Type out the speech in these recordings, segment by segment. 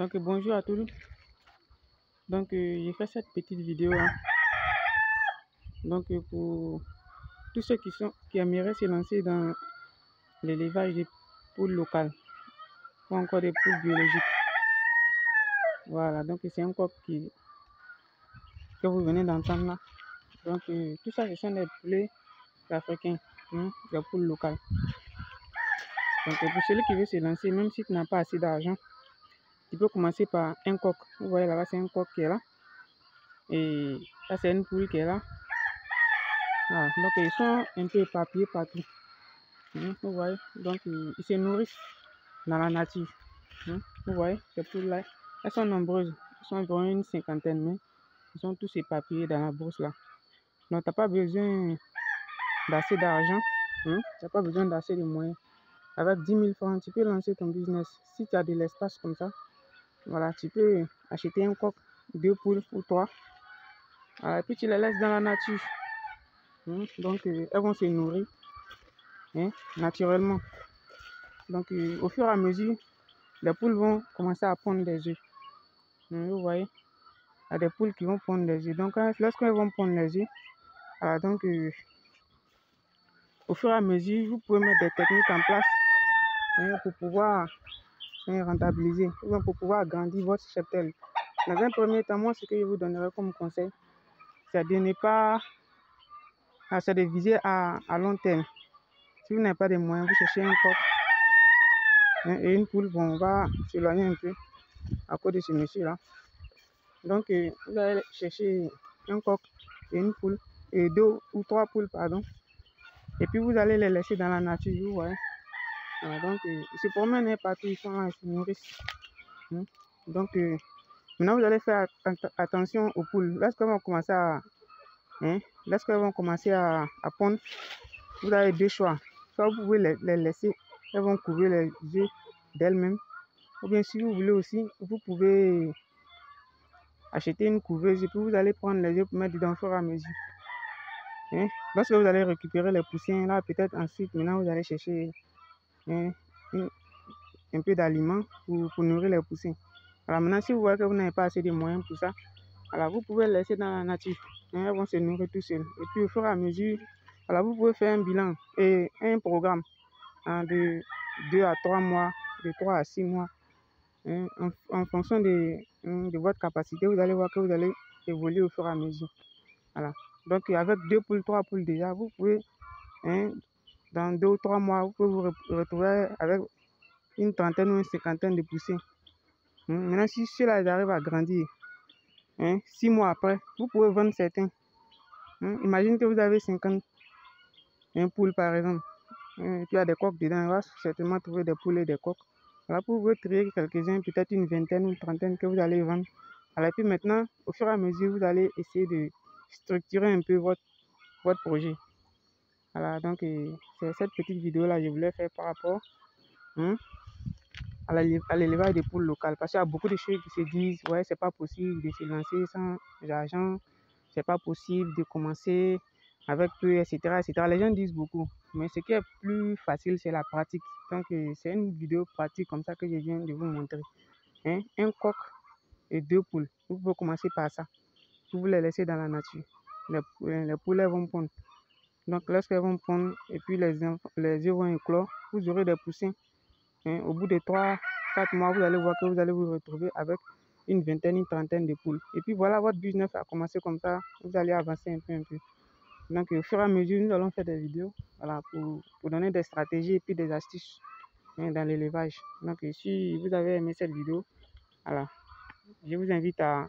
Donc bonjour à tous. Donc j'ai fait cette petite vidéo donc pour tous ceux qui aimeraient se lancer dans l'élevage des poules locales ou encore des poules biologiques. Voilà, donc c'est un coq que vous venez d'entendre là. Donc tout ça, ce sont des poulets africains, des poules locales. Donc pour celui qui veut se lancer, même si tu n'as pas assez d'argent, tu peux commencer par un coq. Vous voyez là-bas, c'est un coq qui est là. Et ça, c'est une poule qui est là. Ah, donc ils sont un peu éparpillés partout. Vous voyez, donc ils se nourrissent dans la nature. Vous voyez, ces poules-là, elles sont nombreuses. Elles sont environ une cinquantaine, mais ils sont tous éparpillés dans la brousse là. Donc, tu n'as pas besoin d'assez d'argent. Tu n'as pas besoin d'assez de moyens. Avec 10 000 francs, tu peux lancer ton business. Si tu as de l'espace comme ça, voilà, tu peux acheter un coq, 2 poules ou 3. Et puis tu les laisses dans la nature. Donc, elles vont se nourrir naturellement. Donc, au fur et à mesure, les poules vont commencer à pondre des œufs. Vous voyez, il y a des poules qui vont pondre des œufs. Donc, lorsqu'elles vont pondre les œufs, donc, au fur et à mesure, vous pouvez mettre des techniques en place pour pouvoir rentabiliser, ou bien pour pouvoir agrandir votre cheptel. Dans un premier temps, moi, ce que je vous donnerai comme conseil, c'est de ne pas, c'est de viser à long terme. Si vous n'avez pas de moyens, vous cherchez un coq et une poule, bon, on va s'éloigner un peu à cause de ce monsieur-là. Donc, vous allez chercher un coq et une poule, et 2 ou 3 poules, pardon. Et puis, vous allez les laisser dans la nature, vous voyez. Donc, ils se promènent partout, ils sont là, ils se nourrissent. Donc, maintenant, vous allez faire attention aux poules. Lorsqu'elles vont commencer à pondre, vous avez 2 choix. Soit vous pouvez les laisser, elles vont couvrir les œufs d'elles-mêmes. Ou bien, si vous voulez aussi, vous pouvez acheter une couveuse et puis vous allez prendre les œufs pour mettre dedans au fur et à mesure. Lorsque vous allez récupérer les poussins, là, peut-être ensuite, maintenant, vous allez chercher un peu d'aliments pour nourrir les poussins. Alors maintenant, si vous voyez que vous n'avez pas assez de moyens pour ça, alors vous pouvez les laisser dans la nature. Elles vont se nourrir tout seuls. Et puis au fur et à mesure, alors vous pouvez faire un bilan et un programme de 2 à 3 mois, de 3 à 6 mois. En fonction de votre capacité, vous allez voir que vous allez évoluer au fur et à mesure. Voilà. Donc avec 2 poules, 3 poules déjà, vous pouvez, dans 2 ou 3 mois, vous pouvez vous retrouver avec une trentaine ou une cinquantaine de poussins. Maintenant, si ceux-là arrivent à grandir, 6 mois après, vous pouvez vendre certains. Imagine que vous avez 50 poules par exemple. Et puis il y a des coqs dedans, on va certainement trouver des poules et des coqs. Alors pour vous trier quelques-uns, peut-être une vingtaine ou une trentaine que vous allez vendre. Alors puis maintenant, au fur et à mesure, vous allez essayer de structurer un peu votre projet. Voilà, donc c'est cette petite vidéo-là que je voulais faire par rapport à l'élevage des poules locales. Parce qu'il y a beaucoup de choses qui se disent, ouais, c'est pas possible de se lancer sans argent, c'est pas possible de commencer avec peu, etc., etc. Les gens disent beaucoup, mais ce qui est plus facile, c'est la pratique. Donc, c'est une vidéo pratique comme ça que je viens de vous montrer. Un coq et 2 poules. Vous pouvez commencer par ça. Vous les laissez dans la nature. Les poules vont pondre. Donc, lorsqu'elles vont pondre et puis les œufs vont éclore, vous aurez des poussins. Au bout de 3-4 mois, vous allez voir que vous allez vous retrouver avec une vingtaine, une trentaine de poules. Et puis voilà, votre business a commencé comme ça. Vous allez avancer un peu. Donc, au fur et à mesure, nous allons faire des vidéos pour donner des stratégies et puis des astuces dans l'élevage. Donc, si vous avez aimé cette vidéo, voilà, je vous invite à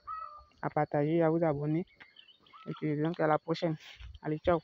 partager, à vous abonner. Et puis, donc, à la prochaine. Allez, ciao.